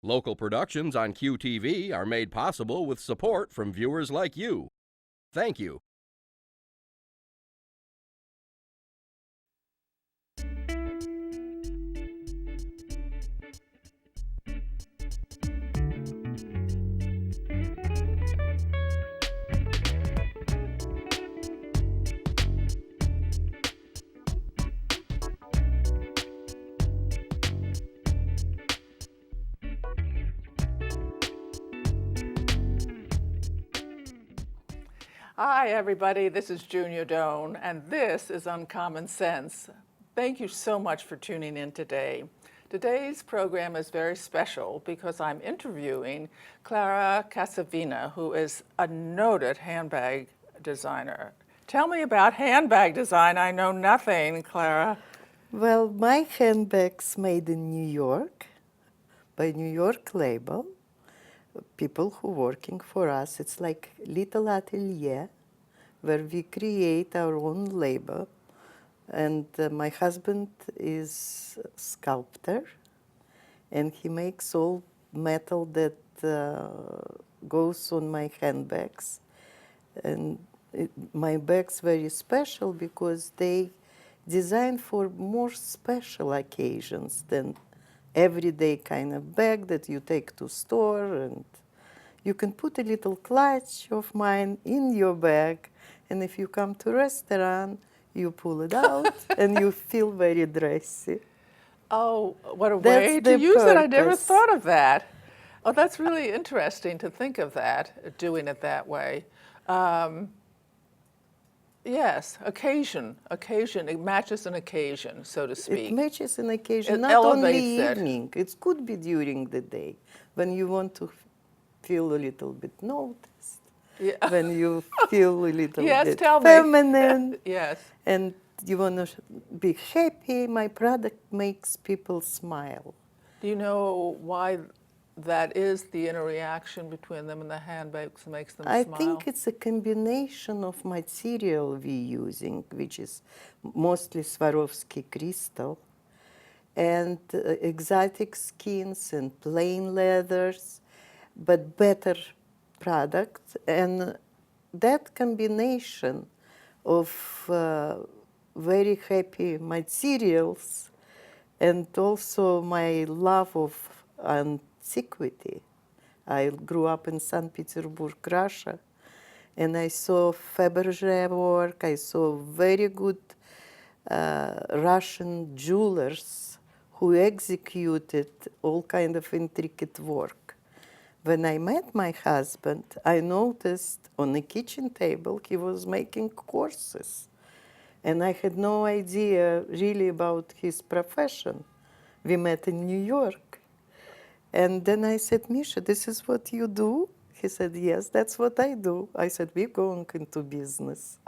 Local productions on QTV are made possible with support from viewers like you. Thank you. Hi, everybody. This is Junia Doan, and this is Uncommon Sense. Thank you so much for tuning in today. Today's program is very special because I'm interviewing Clara Kasavina, who is a noted handbag designer. Tell me about handbag design. I know nothing, Clara. Well, my handbags made in New York by New York label. People who working for us, it's like little atelier where we create our own label. And my husband is a sculptor, and he makes all metal that goes on my handbags. And my bags very special because they designed for more special occasions than everyday kind of bag that you take to store, and you can put a little clutch of mine in your bag, and if you come to restaurant, you pull it out and you feel very dressy. Oh, what a That's way to the use it. I never purpose. thought of that. Oh, that's really interesting to think of that, doing it that way. Yes, occasion. It matches an occasion, so to speak. It matches an occasion, It not elevates only it. evening. It could be during the day when you want to feel a little bit noticed, Yeah. when you feel a little Yes, bit tell me. feminine, Yes. and you want to be happy. My product makes people smile. Do you know why that is, the interaction between them and the handbags makes them I smile? think it's a combination of material we're using, which is mostly Swarovski crystal, and exotic skins and plain leathers, but better product. And that combination of very happy materials and also my love of antiquity. I grew up in St. Petersburg, Russia, and I saw Fabergé work. I saw very good Russian jewelers who executed all kind of intricate work. When I met my husband, I noticed on the kitchen table he was making courses. And I had no idea really about his profession. We met in New York. And then I said, Misha, this is what you do? He said, yes, that's what I do. I said, we're going into business.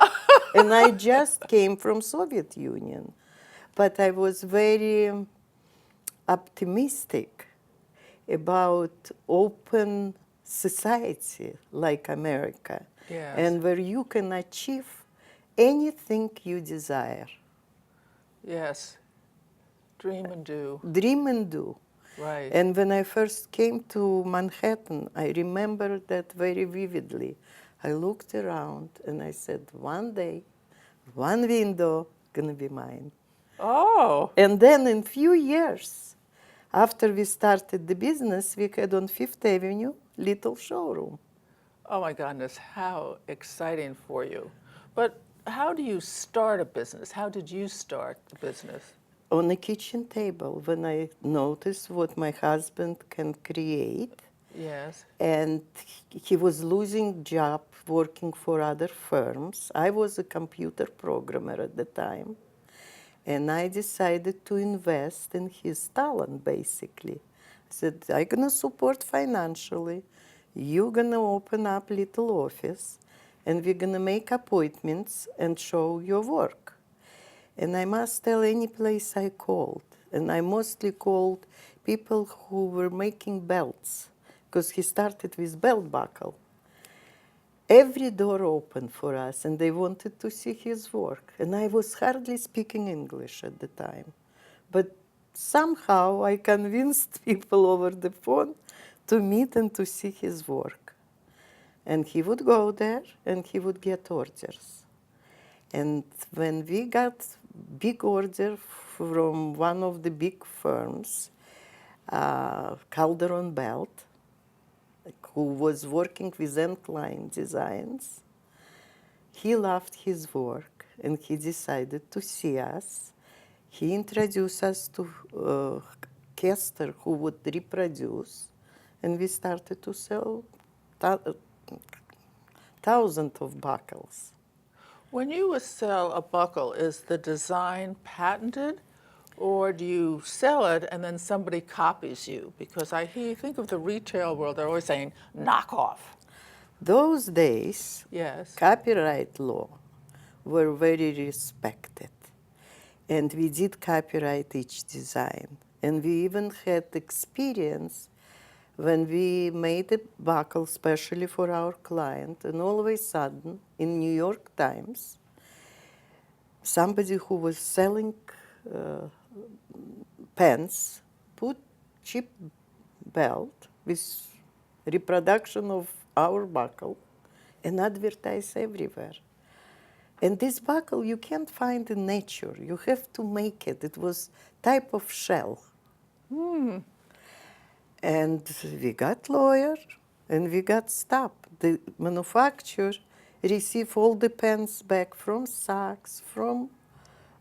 And I just came from Soviet Union. But I was very optimistic about open society like America. Yes. And where you can achieve anything you desire. Yes. Dream and do. Dream and do. Right. And when I first came to Manhattan, I remember that very vividly. I looked around and I said, one day, one window gonna be mine. Oh. And then in few years, after we started the business, we had on Fifth Avenue little showroom. Oh my goodness, how exciting for you. But how do you start a business? How did you start the business? On a kitchen table, when I noticed what my husband can create, Yes. and he was losing job working for other firms. I was a computer programmer at the time, and I decided to invest in his talent, basically. I said, I'm gonna support financially. You're gonna open up little office, and we're gonna make appointments and show your work. And I must tell any place I called, and I mostly called people who were making belts, because he started with belt buckle. Every door opened for us, and they wanted to see his work. And I was hardly speaking English at the time. But somehow I convinced people over the phone to meet and to see his work. And he would go there and he would get orders. And when we got big order from one of the big firms, Calderon Belt, who was working with end client designs, he loved his work and he decided to see us. He introduced us to Kester, who would reproduce, and we started to sell thousands of buckles. When you sell a buckle, is the design patented, or do you sell it and then somebody copies you? Because think of the retail world, they're always saying knockoff. Those days, Yes. copyright law were very respected. And we did copyright each design. And we even had experience when we made a buckle specially for our client, and all of a sudden, in New York Times, somebody who was selling pants put cheap belt with reproduction of our buckle and advertise everywhere. And this buckle you can't find in nature. You have to make it. It was type of shell. And we got lawyer and we got stopped. The manufacturer received all the pens back from Saks, from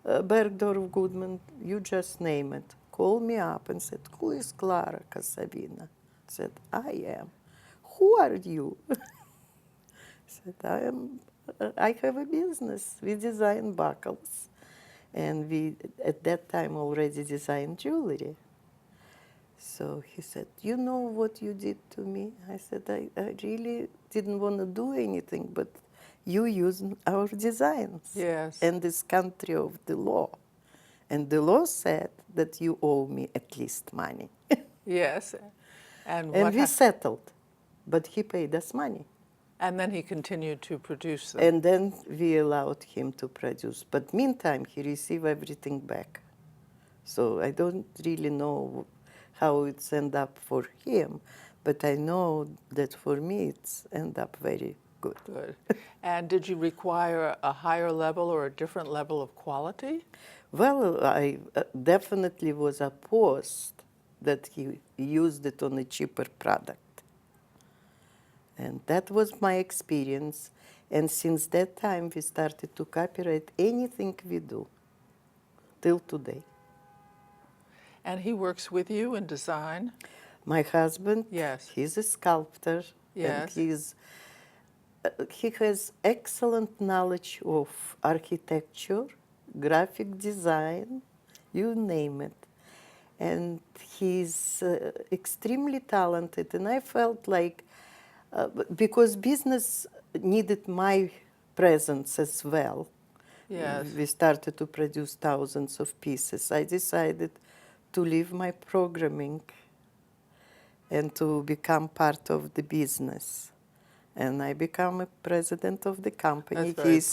Bergdorf Goodman, you just name it. Called me up and said, "Who is Clara Kasavina?" I said, "I am." "Who are you?" I said, I have a business. We design buckles. And we, at that time, already designed jewelry. So he said, "You know what you did to me?" I said, I really didn't want to do anything, but you use our designs. Yes. And this country of the law. And the law said that you owe me at least money. Yes. And We settled, but he paid us money. And then he continued to produce them. And then we allowed him to produce. But meantime, he received everything back. So I don't really know how it's end up for him, but I know that for me it's end up very good. Good. And did you require a higher level or a different level of quality? Well, I definitely was opposed that he used it on a cheaper product. And that was my experience. And since that time, we started to copyright anything we do, till today. And he works with you in design? My husband, Yes. he's a sculptor. Yes. And he has excellent knowledge of architecture, graphic design, you name it. And he's extremely talented. And I felt like, because business needed my presence as well, Yes. we started to produce thousands of pieces. I decided to leave my programming and to become part of the business. And I become a president of the company. That's very He's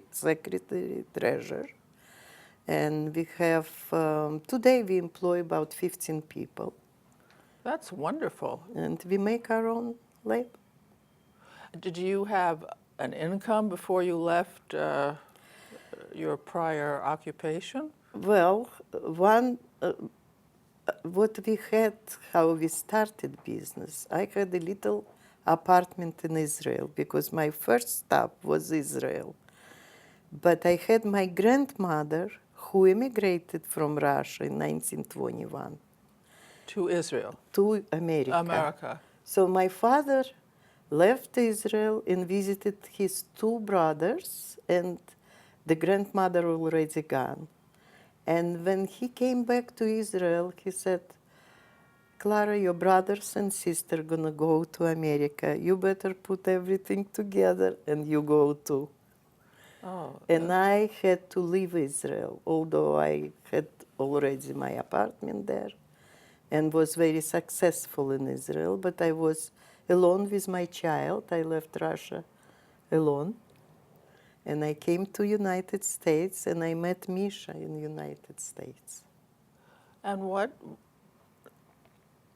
secretary treasurer. And we have, today we employ about 15 people. That's wonderful. And we make our own label. Did you have an income before you left your prior occupation? Well, what we had, how we started business, I had a little apartment in Israel because my first stop was Israel. But I had my grandmother who immigrated from Russia in 1921. To Israel? To America. America. So my father left Israel and visited his two brothers, and the grandmother already gone. And when he came back to Israel, he said, "Clara, your brothers and sister gonna go to America. You better put everything together and you go too." Oh. And I had to leave Israel, although I had already my apartment there and was very successful in Israel, but I was alone with my child. I left Russia alone. And I came to United States and I met Misha in United States. And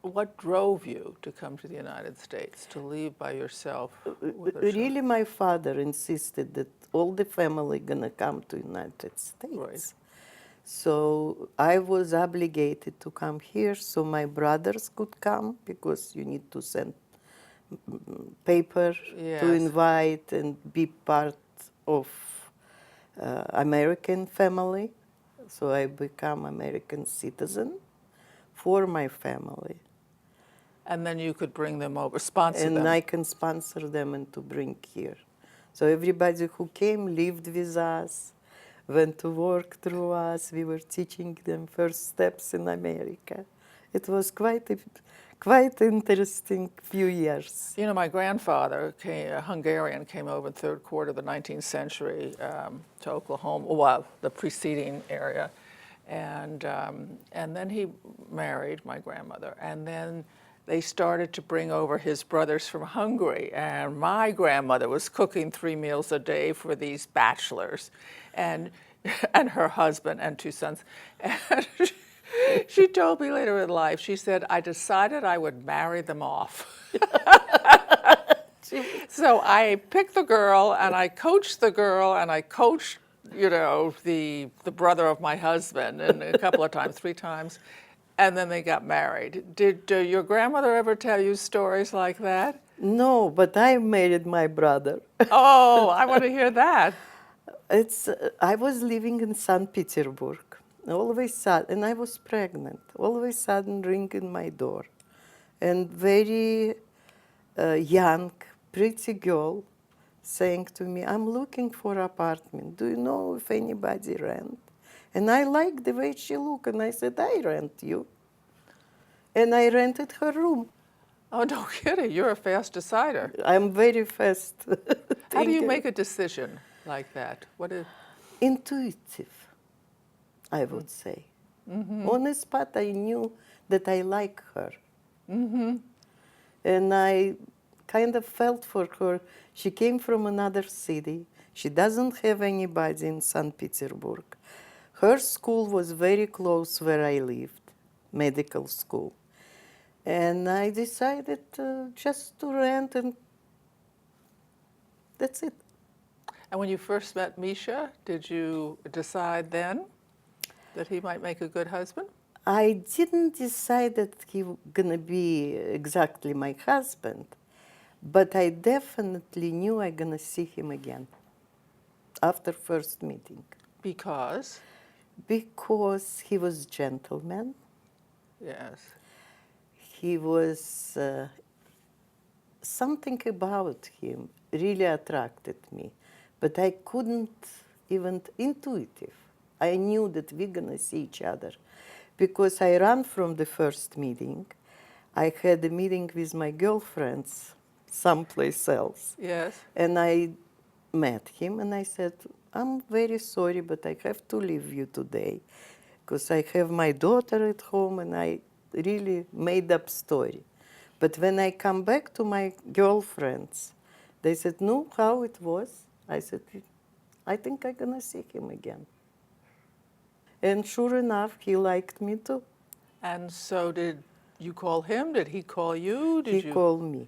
what drove you to come to the United States, to leave by yourself with a Really, my father insisted that all the family gonna come to United States. Right. So I was obligated to come here so my brothers could come because you need to send paper to Yes. invite and be part of American family. So I become American citizen for my family. And then you could bring them over, sponsor And them. I can sponsor them and to bring here. So everybody who came lived with us, went to work through us. We were teaching them first steps in America. It was quite interesting few years. You know, my grandfather, a Hungarian, came over in the third quarter of the 19th century to Oklahoma, well, the preceding area. And then he married my grandmother. And then they started to bring over his brothers from Hungary. And my grandmother was cooking 3 meals a day for these bachelors and her husband and 2 sons. And she told me later in life, she said, I decided I would marry them off. So I picked the girl, and I coached the girl, and I coached, you know, the brother of my husband, and a couple of times, 3 times, and then they got married. Did your grandmother ever tell you stories like that? No, but I married my brother. Oh, I want to hear that. I was living in St. Petersburg. All of a sudden, and I was pregnant. All of a sudden, ring in my door, and very young, pretty girl saying to me, "I'm looking for apartment. Do you know if anybody rent?" And I liked the way she looked, and I said, "I rent you." And I rented her room. Oh, no kidding. You're a fast decider. I'm very fast. How do you thinker. make a decision like that? What is... Intuitive, I would say. On the spot, I knew that I like her. And I kind of felt for her. She came from another city. She doesn't have anybody in St. Petersburg. Her school was very close where I lived, medical school. And I decided just to rent, and that's it. And when you first met Misha, did you decide then that he might make a good husband? I didn't decide that he was gonna be exactly my husband, but I definitely knew I'm gonna see him again after first meeting. Because? Because he was gentleman. Yes. He was something about him really attracted me, but I couldn't even intuitive. I knew that we're gonna see each other because I ran from the first meeting. I had a meeting with my girlfriends someplace else. Yes. And I met him and I said, "I'm very sorry, but I have to leave you today because I have my daughter at home," and I really made up story. But when I come back to my girlfriends, they said, "No, how it was?" I said, "I think I'm gonna see him again." And sure enough, he liked me too. And so did you call him? Did he call you? He called me.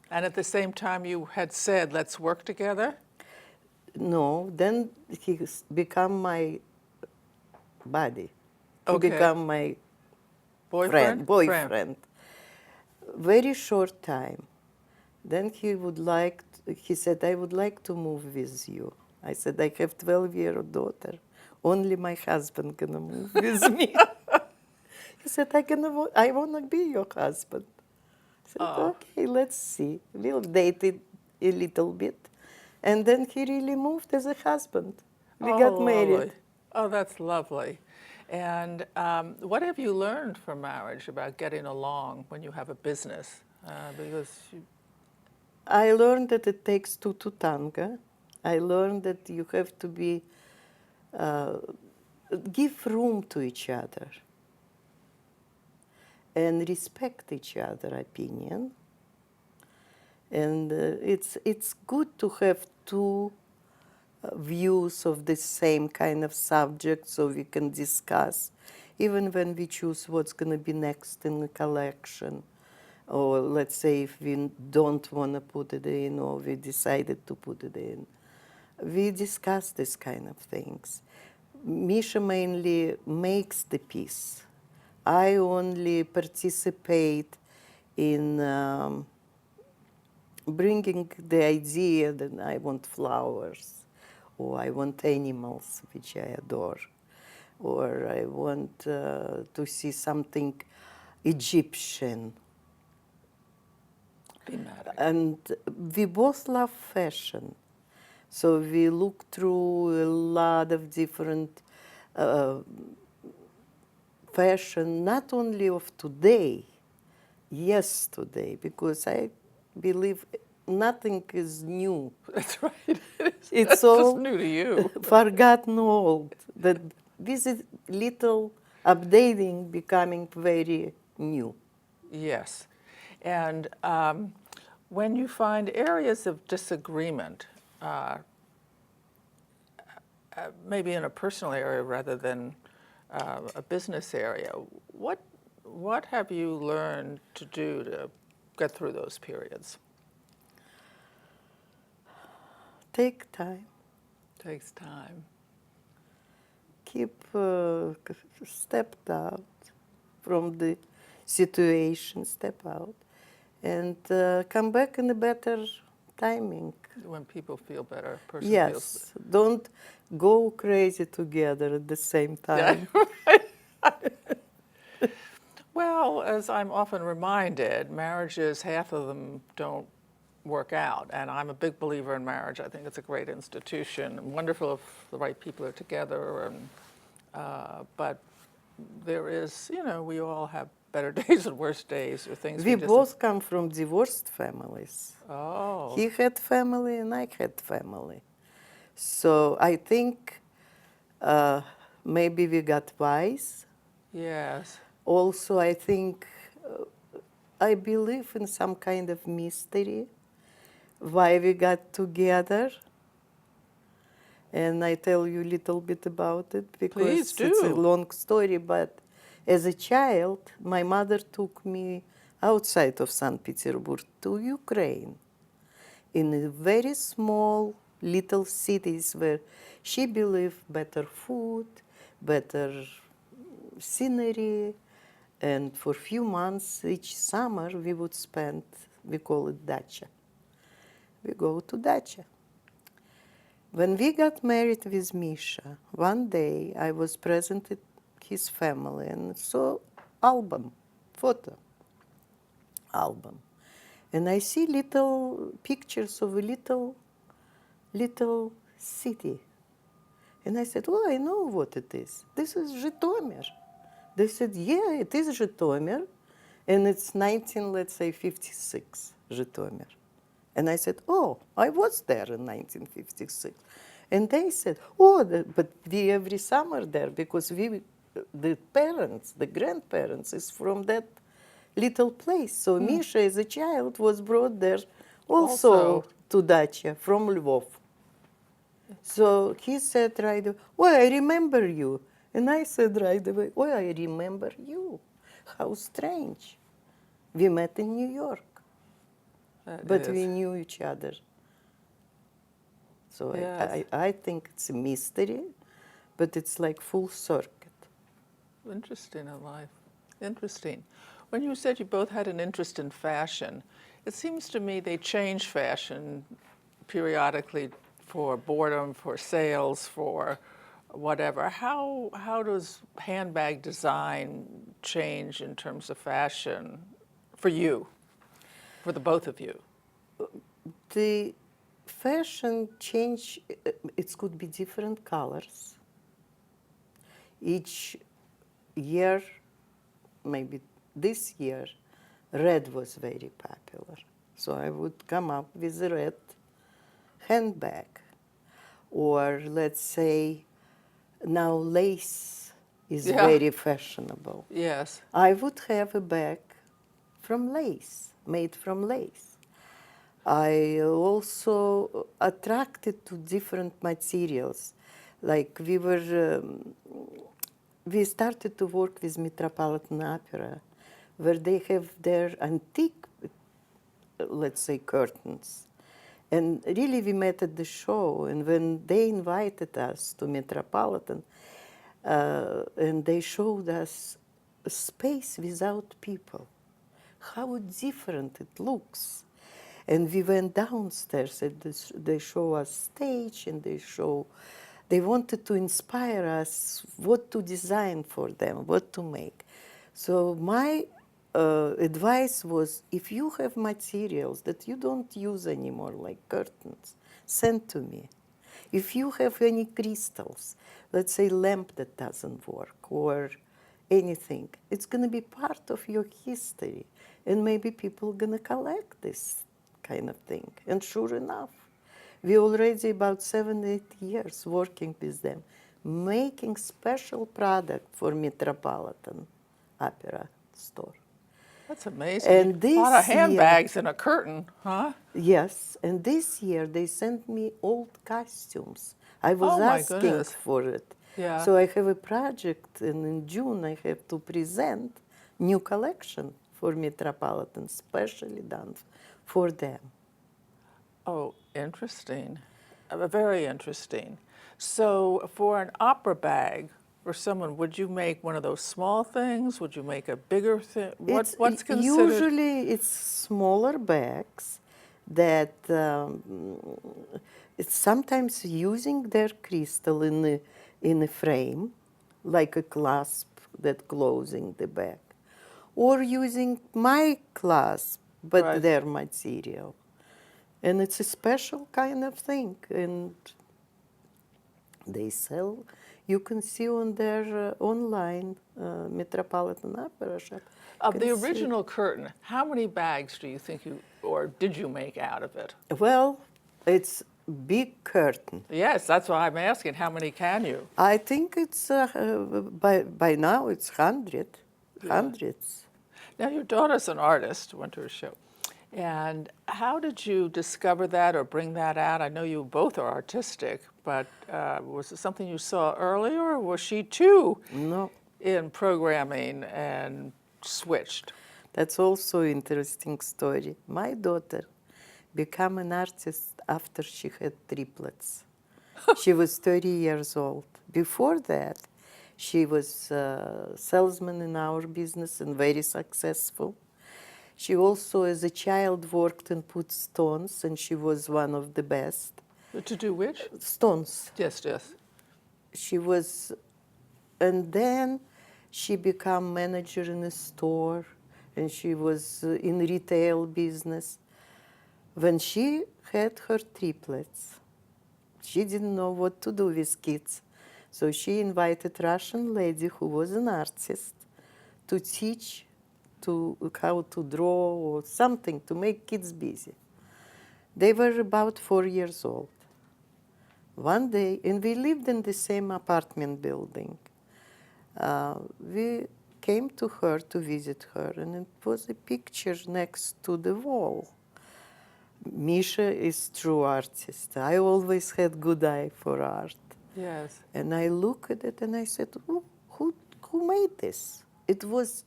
And at the same time you had said, let's work together? No, then he become my buddy. He Okay. become my Boyfriend? boyfriend. Very short time. Then he said, "I would like to move with you." I said, "I have 12-year-old daughter. Only my husband gonna move with me." He said, "I wanna be your husband." I said, "Okay, let's see." We dated a little bit. And then he really moved as a husband. We got married. Lovely. Oh, that's lovely. And what have you learned from marriage about getting along when you have a business? I learned that it takes two to tango. I learned that you have to give room to each other and respect each other's opinion. And it's good to have two views of the same kind of subject so we can discuss. even when we choose what's going to be next in the collection, or let's say if we don't want to put it in, or we decided to put it in, we discuss this kind of things. Misha mainly makes the piece. I only participate in bringing the idea that I want flowers, or I want animals, which I adore, or I want to see something Egyptian. Thematic. And we both love fashion. So we look through a lot of different fashion, not only of today, yesterday, because I believe nothing is new. That's right. It's That's just all new to you. forgotten old. That this is little updating becoming very new. Yes. And when you find areas of disagreement, maybe in a personal area rather than a business area, what have you learned to do to get through those periods? Take time. Takes time. Keep stepped out from the situation, step out, and come back in a better timing. When people feel better, a person feels Yes, don't go crazy together at the same time. Well, as I'm often reminded, marriages, half of them don't work out. And I'm a big believer in marriage. I think it's a great institution. Wonderful if the right people are together. And, but there is, we all have better days and worse days or things We just. both come from divorced families. Oh. He had family and I had family. So I think maybe we got wise. Yes. Also, I think I believe in some kind of mystery why we got together. And I tell you a little bit about it because Please do. it's a long story. But as a child, my mother took me outside of St. Petersburg to Ukraine, in a very small little cities where she believed better food, better scenery, and for a few months each summer we would spend, we call it dacha. We go to dacha. When we got married with Misha, one day I was present at his family and saw photo album. And I see little pictures of a little city. And I said, oh, I know what it is. This is Zhytomyr. They said, yeah, it is Zhytomyr. And it's 1956, Zhytomyr. And I said, oh, I was there in 1956. And they said, oh, but we every summer there because the parents, the grandparents is from that little place. So Misha, as a child, was brought there also to dacha from Lvov. So he said right away, oh, I remember you. And I said right away, oh, I remember you. How strange. We met in New York. But we knew each other. So Yes. I think it's a mystery, but it's like full circuit. Interesting in life. Interesting. When you said you both had an interest in fashion, it seems to me they change fashion periodically for boredom, for sales, for whatever. How does handbag design change in terms of fashion for you, for the both of you? The fashion change, it could be different colors. Each year, maybe this year, red was very popular. So I would come up with a red handbag. Or let's say now lace is very fashionable. Yes. I would have a bag from lace, made from lace. I also attracted to different materials. Like we were we started to work with Metropolitan Opera, where they have their antique, let's say, curtains. And really, we met at the show, and when they invited us to Metropolitan, and they showed us a space without people, how different it looks. And we went downstairs, and they show us stage, and they wanted to inspire us what to design for them, what to make. So my advice was, if you have materials that you don't use anymore, like curtains, send to me. If you have any crystals, let's say lamp that doesn't work or anything, it's going to be part of your history. And maybe people are going to collect this kind of thing. And sure enough, we already about 7-8 years working with them, making special product for Metropolitan Opera store. That's amazing. And A lot of this year- handbags and a curtain, huh? Yes, and this year they sent me old costumes. I was Oh, my asking goodness. for it. Yeah. So I have a project, and in June I have to present new collection for Metropolitan, specially done for them. Oh, interesting. Very interesting. So for an opera bag, for someone, would you make one of those small things? Would you make a bigger thing? What's considered? Usually it's smaller bags that it's sometimes using their crystal in a frame, like a clasp that closing the bag, or using my clasp but Right. their material, and it's a special kind of thing, and they sell. You can see on their online Metropolitan Opera shop. Of the can see- original curtain, how many bags do you think or did you make out of it? Well, it's big curtain. Yes, that's why I'm asking. How many can you? I think it's by now it's hundreds. Now, your daughter's an artist, went to her show. And how did you discover that or bring that out? I know you both are artistic, but was it something you saw earlier, or was she too No, in programming and switched? that's also interesting story. My daughter became an artist after she had triplets. She was 30 years old. Before that, she was a salesman in our business and very successful. She also, as a child, worked and put stones, and she was one of the best. To do which? Stones. Yes, yes. She was, and then she became manager in a store, and she was in retail business. When she had her triplets, she didn't know what to do with kids. So she invited Russian lady who was an artist to teach how to draw or something to make kids busy. They were about 4 years old. One day, and we lived in the same apartment building, we came to her to visit her, and it was a picture next to the wall. Misha is true artist. I always had good eye for art. Yes. And I looked at it and I said, who made this? It was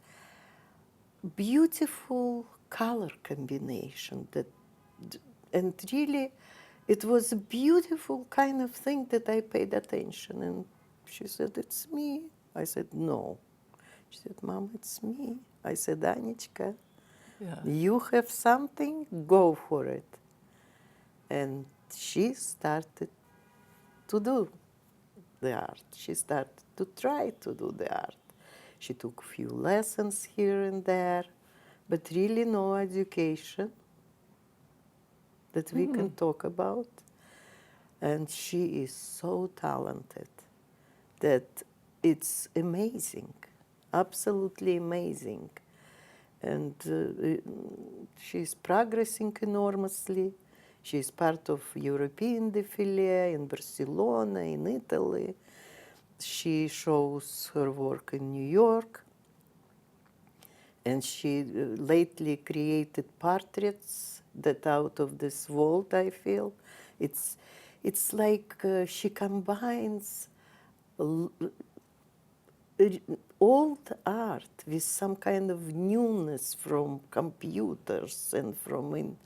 beautiful color combination and really it was a beautiful kind of thing that I paid attention. And she said, it's me. I said, no. She said, Mom, it's me. I said, Anichka, Yeah. you have something, go for it. And she started to do the art. She started to try to do the art. She took a few lessons here and there, but really no education that we can talk about. And she is so talented that it's amazing, absolutely amazing. And she's progressing enormously. She's part of European défilé in Barcelona, in Italy. She shows her work in New York. And she lately created portraits that out of this world, I feel. It's like she combines old art with some kind of newness from computers and from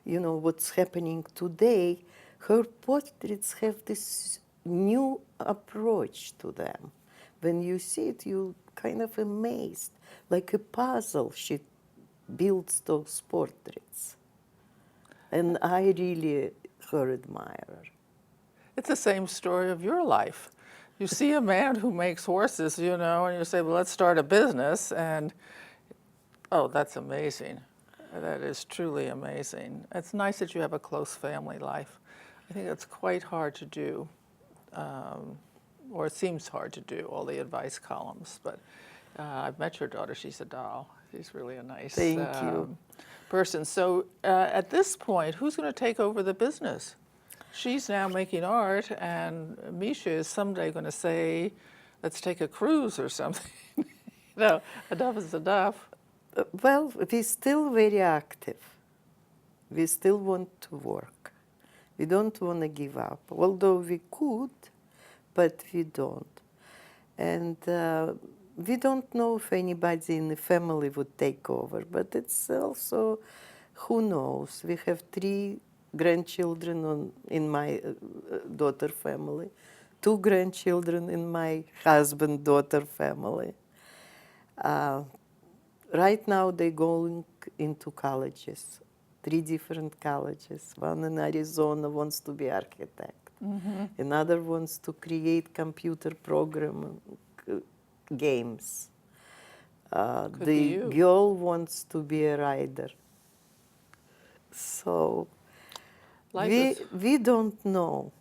what's happening today, her portraits have this new approach to them. When you see it, you kind of amazed, like a puzzle. She builds those portraits, and I really her admirer. It's the same story of your life. You see a man who makes horses, and you say, well, let's start a business, and oh, that's amazing. That is truly amazing. It's nice that you have a close family life. I think it's quite hard to do, or it seems hard to do, all the advice columns, but I've met your daughter. She's a doll. She's really a nice Thank you. person. So at this point, who's going to take over the business? She's now making art, and Misha is someday going to say, let's take a cruise or something. Enough is enough. Well, we're still very active. We still want to work. We don't want to give up, although we could, but we don't. And we don't know if anybody in the family would take over, but it's also, who knows? We have 3 grandchildren in my daughter family, 2 grandchildren in my husband-daughter family. Right now they're going into colleges, 3 different colleges. One in Arizona wants to be architect. Mm-hmm. Another wants to create computer program games. The girl wants to be a writer. So we don't know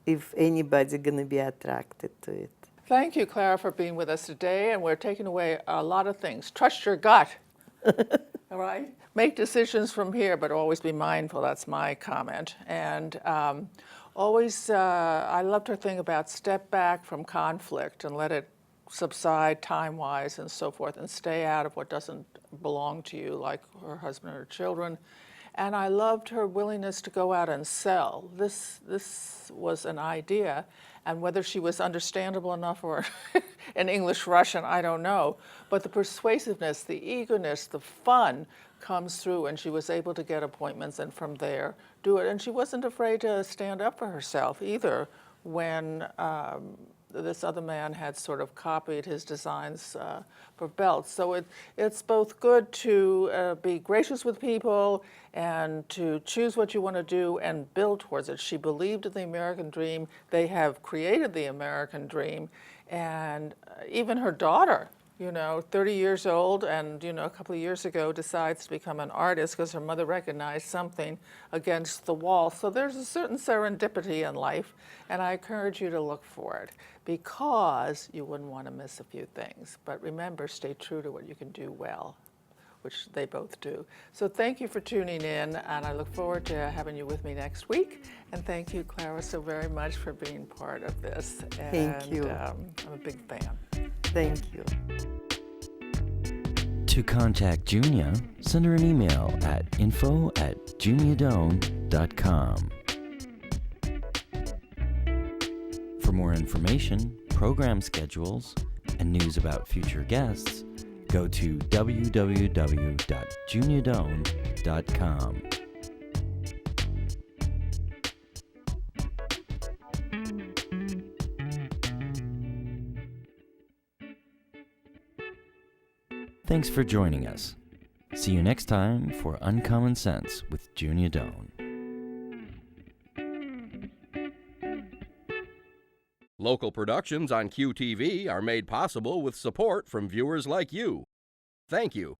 if anybody's going to be attracted to it. Thank you, Clara, for being with us today, and we're taking away a lot of things. Trust your gut, all right? Make decisions from here, but always be mindful. That's my comment. And always, I loved her thing about step back from conflict and let it subside time-wise and so forth, and stay out of what doesn't belong to you, like her husband or children. And I loved her willingness to go out and sell. This was an idea, and whether she was understandable enough or in English Russian, I don't know. But the persuasiveness, the eagerness, the fun comes through, and she was able to get appointments and from there do it. And she wasn't afraid to stand up for herself either when this other man had sort of copied his designs for belts. So it's both good to be gracious with people and to choose what you want to do and build towards it. She believed in the American dream. They have created the American dream. And even her daughter, 30 years old and, a couple of years ago decides to become an artist because her mother recognized something against the wall. So there's a certain serendipity in life, and I encourage you to look for it because you wouldn't want to miss a few things. But remember, stay true to what you can do well, which they both do. So thank you for tuning in, and I look forward to having you with me next week. And thank you, Clara, so very much for being part of this. Thank you. I'm a big fan. Thank you. To contact Junia, send her an email at info@juniadone.com. For more information, program schedules, and news about future guests, go to www.juniadone.com. Thanks for joining us. See you next time for Uncommon Sense with Junia Doan. Local productions on QTV are made possible with support from viewers like you. Thank you.